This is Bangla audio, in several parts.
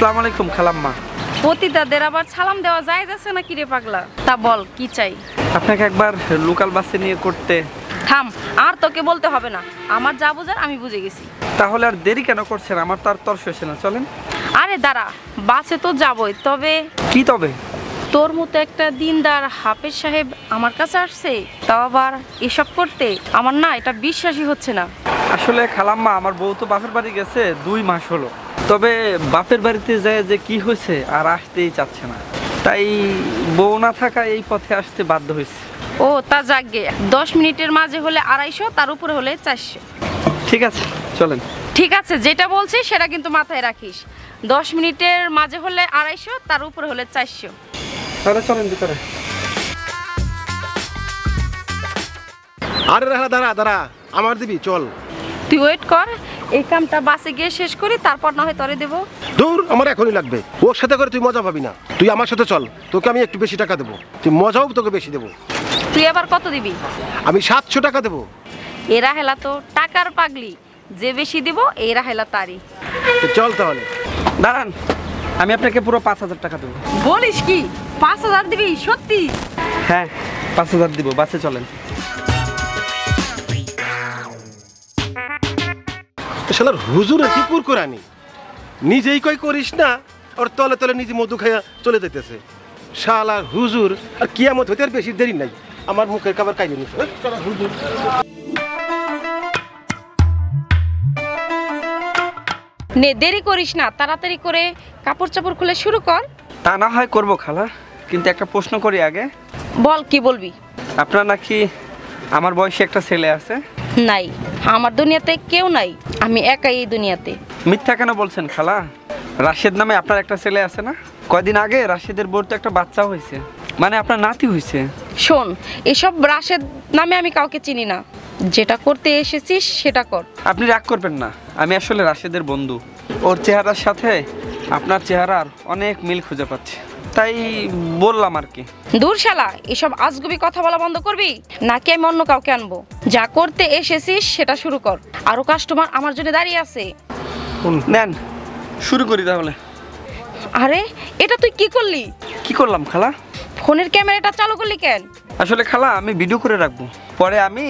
আসসালামু আলাইকুম খালাম্মা। পতিতাদের আবার সালাম দেওয়া যায় যাচ্ছে না কি রে পাগলা? তা বল কি চাই? আপনাকে একবার লোকাল বাসে নিয়ে করতে। থাম, আর তোকে বলতে হবে না, আমার যা বুঝার আমি বুঝে গেছি। তাহলে আর দেরি কেন করছেন? আমার তো আর তর সইছে না, চলেন। আরে দাঁড়া, বাসে তো যাবই, তবে কি তবে? তোর মতো একটা দিনদার হাফেজ সাহেব আমার কাছে আসছে, তাও আবার এসব করতে, আমার না এটা বিশ্বাসই হচ্ছে না। আসলে খালাম্মা, আমার বউ তো বাপের বাড়ি গেছে 2 মাস হলো, তবে বাপের বাড়িতে যায় যে কি হয়েছে আর আসতেই চাচ্ছে না, তাই বউ না থাকা এই পথে আসতে বাধ্য হয়েছে। ও তা যাকগে, 10 মিনিটের মাঝে হলে 250, তার উপরে হলে 400। ঠিক আছে, চলেন। ঠিক আছে, যেটা বলছিস সেটা কিন্তু মাথায় রাখিস। 10 মিনিটের মাঝে হলে 250, তার উপরে হলে 400। তাহলে চলেন ভিতরে। আরে দাঁড়া দাঁড়া দাঁড়া, আমার দিবি, চল। তুই ওয়েট কর, এই কামটা বাসে গিয়ে শেষ করি, তারপর না হয় তরে দেবো। দূর, আমার এখনই লাগবে। ওর সাথে করে তুই মজা পাবি না, তুই আমার সাথে চল, তোকে আমি একটু বেশি টাকা দেবো, তুই মজাও তোকে বেশি দেবো। তুই এবার কত দিবি? আমি 700 টাকা দেবো। এরা হেলা তো টাকার পাগলি, যে বেশি দিব এরা হেলা তারই। চল তাহলে। দাঁড়ান, আমি আপনাকে পুরো 5000 টাকা দেবো। বলিস কি? 5000 দিবি? সত্যি? হ্যাঁ, 5000 দিব, বাসে চলেন। শালার হুজুরে কি কুরকুরানি, নিজেই কই করিস না, আর তলে তলে নিজে মধু খাইয়া চলে যাইতেছে। শালার হুজুর, আর কিয়ামত হইতে আর বেশি দেরি নাই, আমার মুখের খাবার খাইয়ে নিস। হুজুর নে, দেরি করিস না, তাড়াতাড়ি করে কাপড় চাপড় খুলে শুরু কর। তা না হয় করবো খালা, কিন্তু একটা প্রশ্ন করি আগে। বল, কি বলবি? আপনার নাকি আমার বয়সী একটা ছেলে আছে? নাই, আমার দুনিয়াতে কেউ নাই, আমি একাই এই দুনিয়াতে। মিথ্যা কেন বলছেন খালা? রাশেদ নামে আপনার একটা ছেলে আছে না? কয়দিন আগে রাশেদের বোর তো একটা বাচ্চা হয়েছে, মানে আপনার নাতি হয়েছে। শোন, এসব রাশেদ নামে আমি কাউকে চিনি না, যেটা করতে এসেছিস সেটা কর। আপনি রাগ করবেন না, আমি আসলে রাশেদের বন্ধু। ওর চেহারার সাথে আপনার চেহারার অনেক মিল খুঁজে পাচ্ছি, তাই বললাম আর কি। দূর শালা, এসব আজগুবি কথা বলা বন্ধ করবি, নাকি আমি অন্য কাউকে আনবো? যা করতে এসেছিস সেটা শুরু কর, আরো কাস্টমার আমার জন্য দাঁড়িয়ে আছে। নেন, শুরু করি তাহলে। আরে, এটা তুই কি করলি? কি করলাম খালা? ফোনের ক্যামেরাটা চালু করলি কেন? আসলে খালা, আমি ভিডিও করে রাখবো, পরে আমি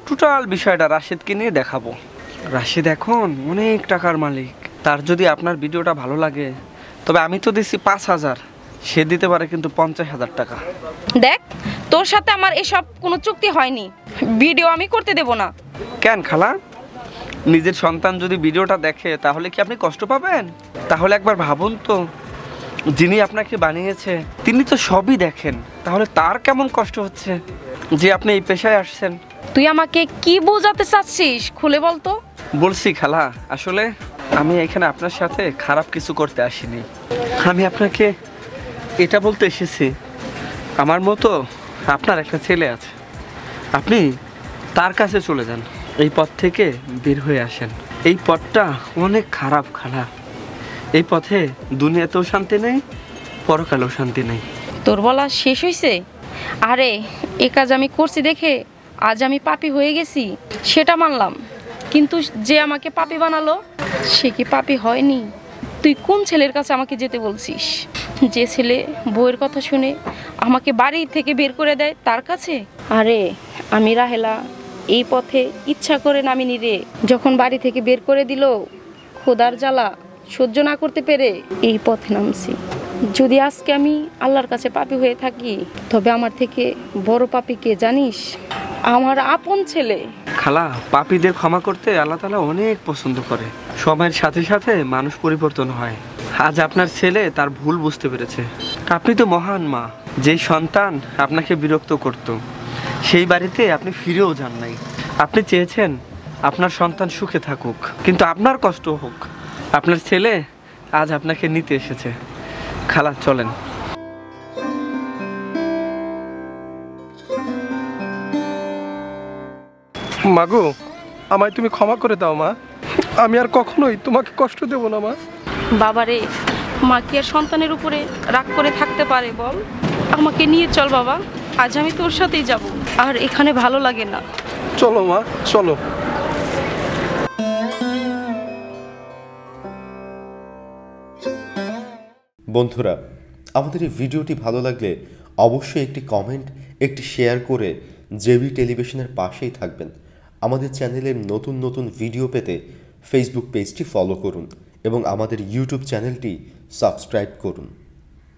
টোটাল বিষয়টা রাশেদকে নিয়ে দেখাবো। রাশেদ এখন অনেক টাকার মালিক, তার যদি আপনার ভিডিওটা ভালো লাগে, তবে আমি তো দিচ্ছি 5000, সে দিতে পারে কিন্তু 50,000 টাকা। দেখ, তোর সাথে আমার এসব কোনো চুক্তি হয়নি, ভিডিও আমি করতে দেব না। কেন খালা? নিজের সন্তান যদি ভিডিওটা দেখে তাহলে কি আপনি কষ্ট পাবেন? তাহলে একবার ভাবুন তো, যিনি আপনাকে বানিয়েছে তিনি তো সবই দেখেন, তাহলে তার কেমন কষ্ট হচ্ছে যে আপনি এই পেশায় আসছেন। তুই আমাকে কি বোঝাতে চাচ্ছিস, খুলে বল তো। বলছি খালা, আসলে আমি এখানে আপনার সাথে খারাপ কিছু করতে আসিনি, আমি আপনাকে এটা বলতে এসেছি, আমার মতো আপনার একটা ছেলে আছে, আপনি তার কাছে চলে যান, এই পথ থেকে বের হয়ে আসেন। এই পথটা অনেক খারাপ খালা, এই পথে দুনিয়াতেও শান্তি নেই, পরকালেও শান্তি নেই। তোর বলা শেষ হয়েছে? আরে, এ কাজ আমি করছি দেখে আজ আমি পাপী হয়ে গেছি, সেটা মানলাম, কিন্তু যে আমাকে পাপী বানালো সে কি পাপী হয়নি? তুই কোন ছেলের কাছে আমাকে যেতে বলছিস? যে ছেলে বউয়ের কথা শুনে আমাকে বাড়ি থেকে বের করে দেয় তার কাছে? আরে, আমি রাহেলা এই পথে ইচ্ছা করে নামিনি রে, যখন বাড়ি থেকে বের করে দিল, খোদার জ্বালা সহ্য না করতে পেরে এই পথে নামছি। যদি আজকে আমি আল্লাহর কাছে পাপী হয়ে থাকি, তবে আমার থেকে বড় পাপী কে জানিস? আমার আপন ছেলে। খালা, পাপীদের ক্ষমা করতে আল্লাহ তাআলা অনেক পছন্দ করে, সময়ের সাথে সাথে মানুষ পরিবর্তন হয়। আজ আপনার ছেলে তার ভুল বুঝতে পেরেছে। আপনি তো মহান মা, যেই সন্তান আপনাকে বিরক্ত করত সেই বাড়িতে আপনি ফিরেও যান নাই। আপনি চেয়েছেন আপনার সন্তান সুখে থাকুক, কিন্তু আপনার কষ্ট হোক। আপনার ছেলে আজ আপনাকে নিতে এসেছে। খালা, চলেন। মাগো, আমায় তুমি ক্ষমা করে দাও মা, আমি আর কখনোই তোমাকে কষ্ট দেব না মা। বাবারে, মা কি আর সন্তানের উপরে রাগ করে থাকতে পারে বল? আমাকে নিয়ে চল বাবা, আজ আমি তোর সাথেই যাব, আর এখানে ভালো লাগে না। চলো মা, চলো। বন্ধুরা, আমাদের এই ভিডিওটি ভালো লাগলে অবশ্যই একটি কমেন্ট, একটি শেয়ার করে জেবি টেলিভিশনের পাশেই থাকবেন। আমাদের চ্যানেলের নতুন নতুন ভিডিও পেতে ফেসবুক পেজটি ফলো করুন এবং আমাদের ইউটিউব চ্যানেলটি সাবস্ক্রাইব করুন।